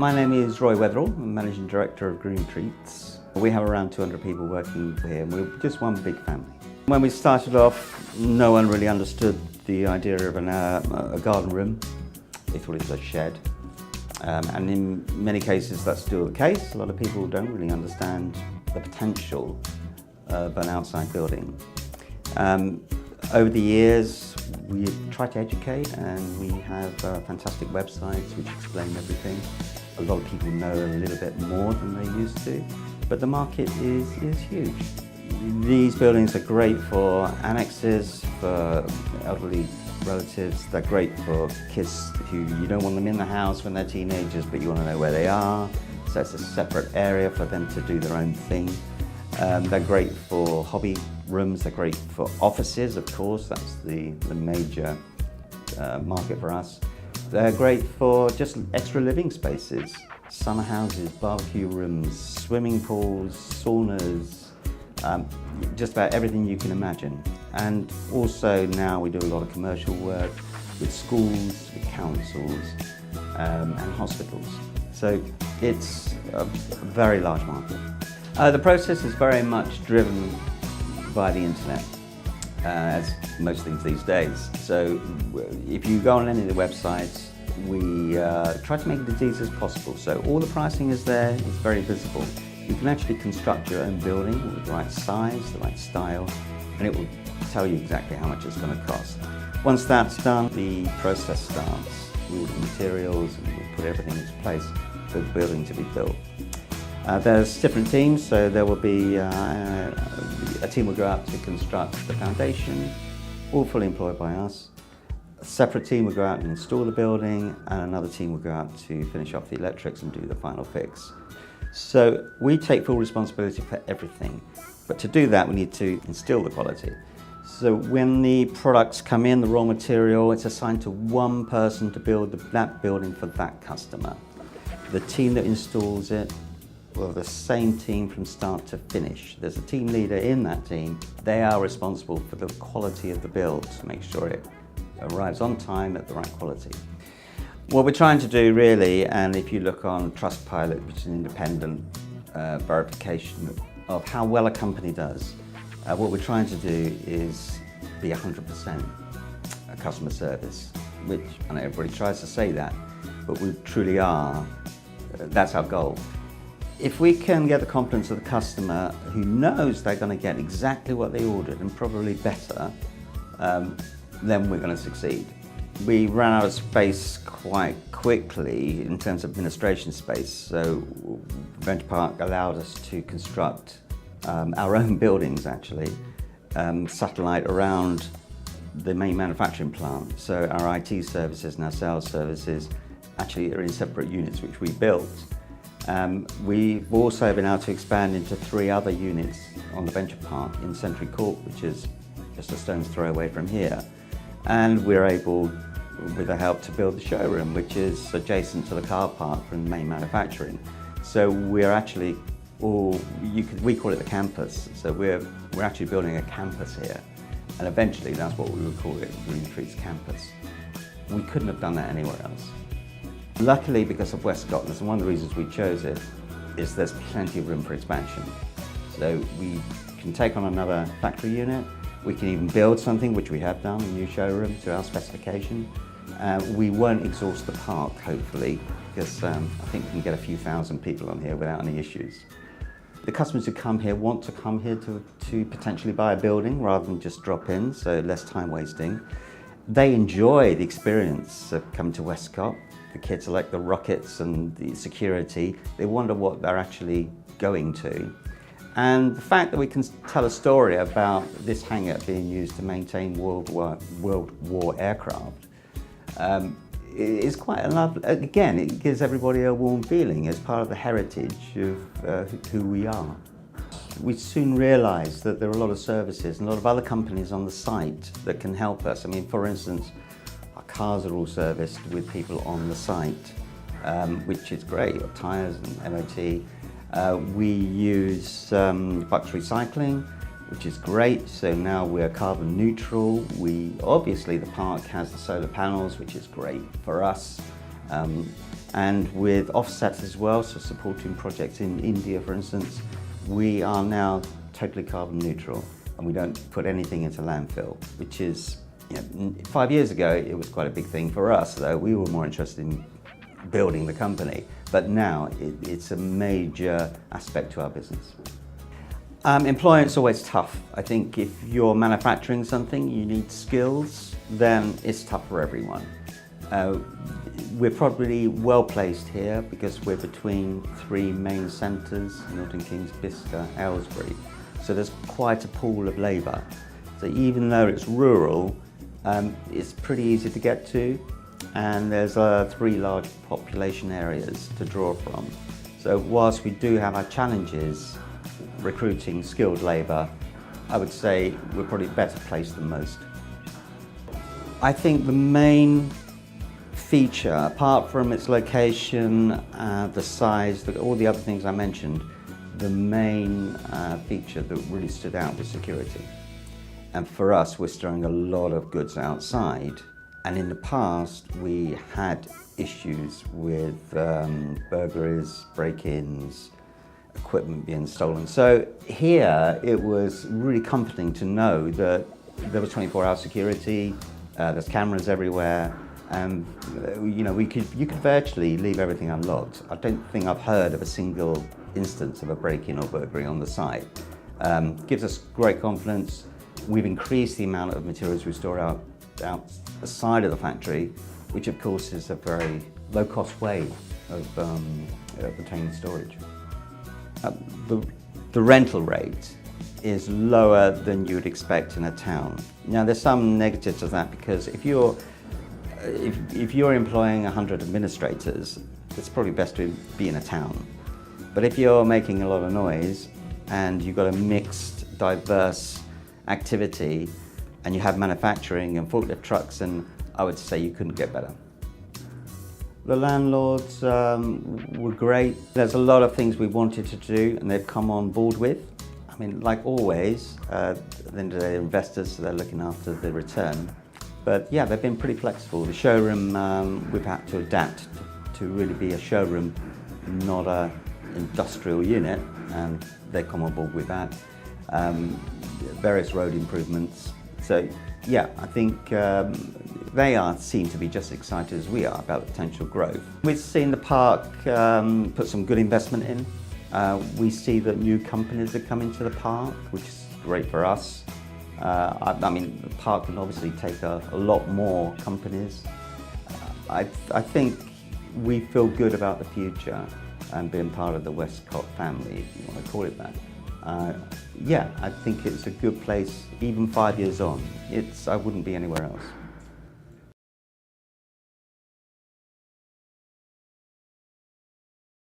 My name is Roy Wetherall. I'm Managing Director of Green Treats. We have around 200 people working here, and we're just one big family. When we started off, no one really understood the idea of a garden room. They thought it was a shed. And in many cases that's still the case. A lot of people don't really understand the potential of an outside building. Over the years, we try to educate, and we have fantastic websites which explain everything. A lot of people know a little bit more than they used to, but the market is huge. These buildings are great for annexes, for elderly relatives. They're great for kids who you don't want them in the house when they're teenagers, but you want to know where they are. So it's a separate area for them to do their own thing. They're great for hobby rooms. They're great for offices, of course. That's the major market for us. They're great for just extra living spaces. Summer houses, barbecue rooms, swimming pools, saunas, just about everything you can imagine. And also now we do a lot of commercial work with schools, with councils, and hospitals. So it's a very large market. The process is very much driven by the internet, as most things these days. So if you go on any of the websites, we try to make it as easy as possible. So all the pricing is there, it's very visible. You can actually construct your own building with the right size, the right style, and it will tell you exactly how much it's going to cost. Once that's done, the process starts. We order materials and we put everything into place for the building to be built. There's different teams, so there will be a team will go out to construct the foundation, all fully employed by us. A separate team will go out and install the building, and another team will go out to finish off the electrics and do the final fix. So we take full responsibility for everything, but to do that we need to instill the quality. So when the products come in, the raw material, it's assigned to one person to build that building for that customer. The team that installs it, well, the same team from start to finish. There's a team leader in that team. They are responsible for the quality of the build to make sure it arrives on time at the right quality. What we're trying to do really, and if you look on Trustpilot, which is an independent verification of how well a company does, what we're trying to do is be 100% customer service, which I know everybody tries to say that, but we truly are. That's our goal. If we can get the confidence of the customer who knows they're going to get exactly what they ordered and probably better, then we're going to succeed. We ran out of space quite quickly in terms of administration space, so Venture Park allowed us to construct our own buildings actually, satellite around the main manufacturing plant. So our IT services and our sales services actually are in separate units which we built. We've also been able to expand into 3 other units on the Venture Park in Century Court, which is just a stone's throw away from here. And we're able, with the help, to build the showroom, which is adjacent to the car park from the main manufacturing. So we're actually we call it the campus. So we're actually building a campus here. And eventually that's what we would call it, Green Treats Campus. We couldn't have done that anywhere else. Luckily, because of Westcott, and one of the reasons we chose it, is there's plenty of room for expansion. So we can take on another factory unit, we can even build something, which we have done, a new showroom to our specification. We won't exhaust the park, hopefully, because I think we can get a few thousand people on here without any issues. The customers who come here want to come here to potentially buy a building rather than just drop in, so less time wasting. They enjoy the experience of coming to Westcott. The kids are like the rockets and the security. They wonder what they're actually going to. And the fact that we can tell a story about this hangar being used to maintain World War aircraft is quite a lovely, again, it gives everybody a warm feeling as part of the heritage of who we are. We soon realised that there are a lot of services and a lot of other companies on the site that can help us. I mean, for instance, our cars are all serviced with people on the site, which is great, tyres and MOT. We use Bucks Recycling, which is great. So now we're carbon neutral. Obviously the park has the solar panels, which is great for us. And with offsets as well, so supporting projects in India, for instance, we are now totally carbon neutral and we don't put anything into landfill, which is, 5 years ago, it was quite a big thing for us, though we were more interested in building the company. But now it's a major aspect to our business. Employment's always tough. I think if you're manufacturing something, you need skills, then it's tough for everyone. We're probably well placed here because we're between three main centres, Milton Keynes, Bicester, Aylesbury. So there's quite a pool of labour. So even though it's rural, it's pretty easy to get to, and there's three large population areas to draw from. So whilst we do have our challenges recruiting skilled labour, I would say we're probably better placed than most. I think the main feature, apart from its location, the size, all the other things I mentioned, the main feature that really stood out was security. And for us, we're storing a lot of goods outside. And in the past, we had issues with burglaries, break-ins, equipment being stolen. So here, it was really comforting to know that there was 24-hour security, there's cameras everywhere, and you could virtually leave everything unlocked. I don't think I've heard of a single instance of a break-in or burglary on the site. Gives us great confidence. We've increased the amount of materials we store outside of the factory, which of course is a very low-cost way of obtaining storage. The rental rate is lower than you would expect in a town. Now there's some negatives of that because if you're employing 100 administrators, it's probably best to be in a town. But if you're making a lot of noise and you've got a mixed, diverse activity and you have manufacturing and forklift trucks, and I would say you couldn't get better. The landlords were great. There's a lot of things we wanted to do and they've come on board with. I mean, like always, then they're investors, so they're looking after the return. But yeah, they've been pretty flexible. The showroom, we've had to adapt to really be a showroom, not an industrial unit, and they come on board with that. Various road improvements. So yeah, I think they seem to be just as excited as we are about the potential growth. We've seen the park put some good investment in. We see that new companies are coming to the park, which is great for us. I mean, the park can obviously take a lot more companies. I think we feel good about the future and being part of the Westcott family, if you want to call it that. Yeah, I think it's a good place, even 5 years on. I wouldn't be anywhere else.